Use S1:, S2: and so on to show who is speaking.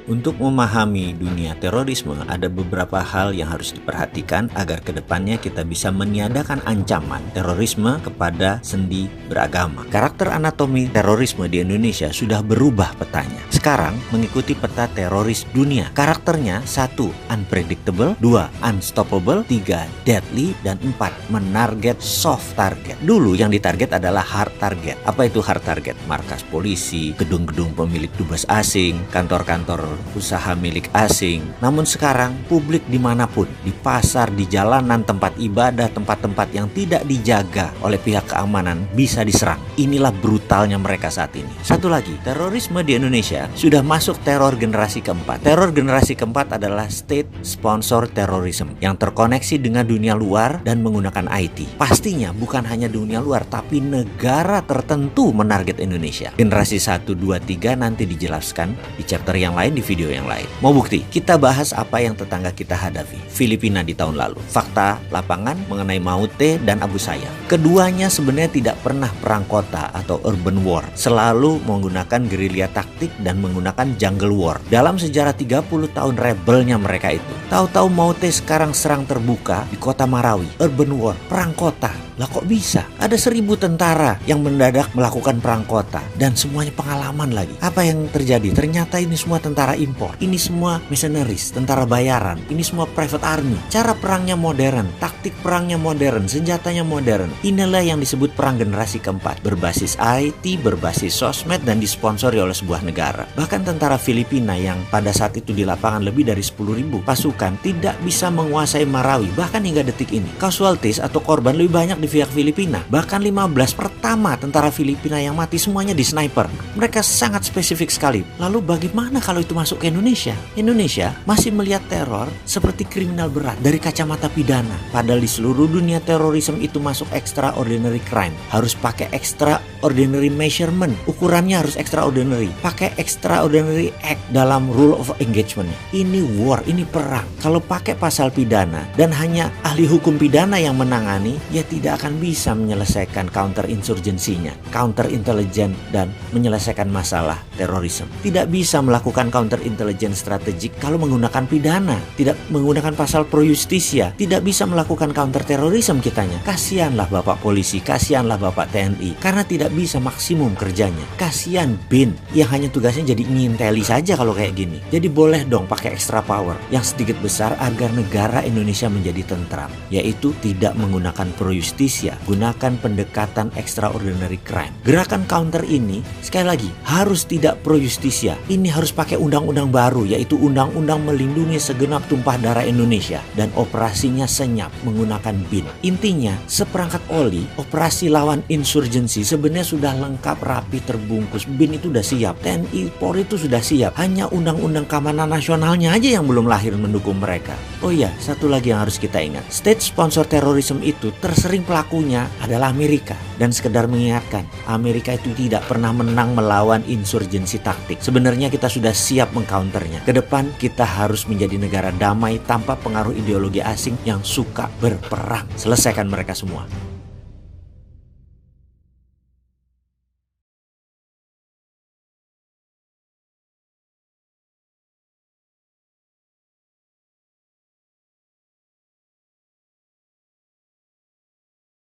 S1: Untuk memahami dunia terorisme, ada beberapa hal yang harus diperhatikan agar kedepannya kita bisa meniadakan ancaman terorisme kepada sendi beragama. Karakter anatomi terorisme di Indonesia sudah berubah petanya. Sekarang mengikuti peta teroris dunia. Karakternya 1. Unpredictable, 2. Unstoppable, 3. Deadly, dan 4. Menarget soft target. Dulu yang ditarget adalah hard target. Apa itu hard target? Markas polisi, gedung-gedung pemilik dubes asing, kantor-kantor usaha milik asing. Namun sekarang publik dimanapun, di pasar, di jalanan, tempat ibadah, tempat-tempat yang tidak dijaga oleh pihak keamanan bisa diserang. Inilah brutalnya mereka saat ini. Satu lagi, terorisme di Indonesia sudah masuk teror generasi keempat. Teror generasi keempat adalah state sponsor terrorism yang terkoneksi dengan dunia luar dan menggunakan IT. Pastinya bukan hanya dunia luar, tapi negara tertentu menarget Indonesia. Generasi 1, 2, 3 nanti dijelaskan di chapter yang lain, di video yang lain. Mau bukti? Kita bahas apa yang tetangga kita hadapi. Filipina di tahun lalu. Fakta lapangan mengenai Maute dan Abu Sayyaf. Keduanya sebenarnya tidak pernah perang kota atau urban war. Selalu menggunakan gerilya taktik dan menggunakan jungle war. Dalam sejarah 30 tahun rebelnya mereka itu. Tahu-tahu Maute sekarang serang terbuka di kota Marawi. Urban war, perang kota. Lah kok bisa? Ada 1000 tentara yang mendadak melakukan perang kota dan semuanya pengalaman lagi. Apa yang terjadi? Ternyata ini semua tentara impor. Ini semua mercenaries, tentara bayaran. Ini semua private army. Cara perangnya modern, taktik perangnya modern, senjatanya modern. Inilah yang disebut perang generasi keempat. Berbasis IT, berbasis sosmed, dan disponsori oleh sebuah negara. Bahkan tentara Filipina yang pada saat itu di lapangan lebih dari 10.000 pasukan tidak bisa menguasai Marawi. Bahkan hingga detik ini, casualties atau korban lebih banyak di pihak Filipina. Bahkan 15 pertama tentara Filipina yang mati semuanya di sniper. Mereka sangat spesifik sekali. Lalu bagaimana kalau itu masuk ke Indonesia? Indonesia masih melihat teror seperti kriminal berat dari kacamata pidana. Padahal di seluruh dunia terorisme itu masuk extraordinary crime. Harus pakai extraordinary measurement. Ukurannya harus extraordinary. Pakai extraordinary act dalam rule of engagement. Ini war, ini perang. Kalau pakai pasal pidana dan hanya ahli hukum pidana yang menangani, ya tidak akan bisa menyelesaikan counter insurgensinya, counter intelligence, dan menyelesaikan masalah terorisme. Tidak bisa melakukan counter intelligence strategik kalau menggunakan pidana, tidak menggunakan pasal pro justisia, tidak bisa melakukan counter terorisme kitanya. Kasihanlah Bapak polisi, kasihanlah Bapak TNI, karena tidak bisa maksimum kerjanya. Kasihan BIN yang hanya tugasnya jadi nginteli saja kalau kayak gini. Jadi boleh dong pakai extra power yang sedikit besar agar negara Indonesia menjadi tentram, yaitu tidak menggunakan pro justisia, gunakan pendekatan extraordinary crime. Gerakan counter ini sekali lagi harus tidak pro justisia. Ini harus pakai undang-undang baru, yaitu undang-undang melindungi segenap tumpah darah Indonesia, dan operasinya senyap menggunakan BIN. Intinya, seperangkat oli, operasi lawan insurgensi sebenarnya sudah lengkap, rapi, terbungkus. BIN itu sudah siap, TNI, Polri itu sudah siap. Hanya undang-undang keamanan nasionalnya aja yang belum lahir mendukung mereka. Oh iya, satu lagi yang harus kita ingat. State sponsor terorisme itu tersering pelakunya adalah Amerika. Dan sekedar mengingatkan, Amerika itu tidak pernah menang melawan insurgensi taktik. Sebenarnya kita sudah siap mengcounternya. Kedepan kita harus menjadi negara damai tanpa pengaruh ideologi asing yang suka berperang. Selesaikan mereka semua.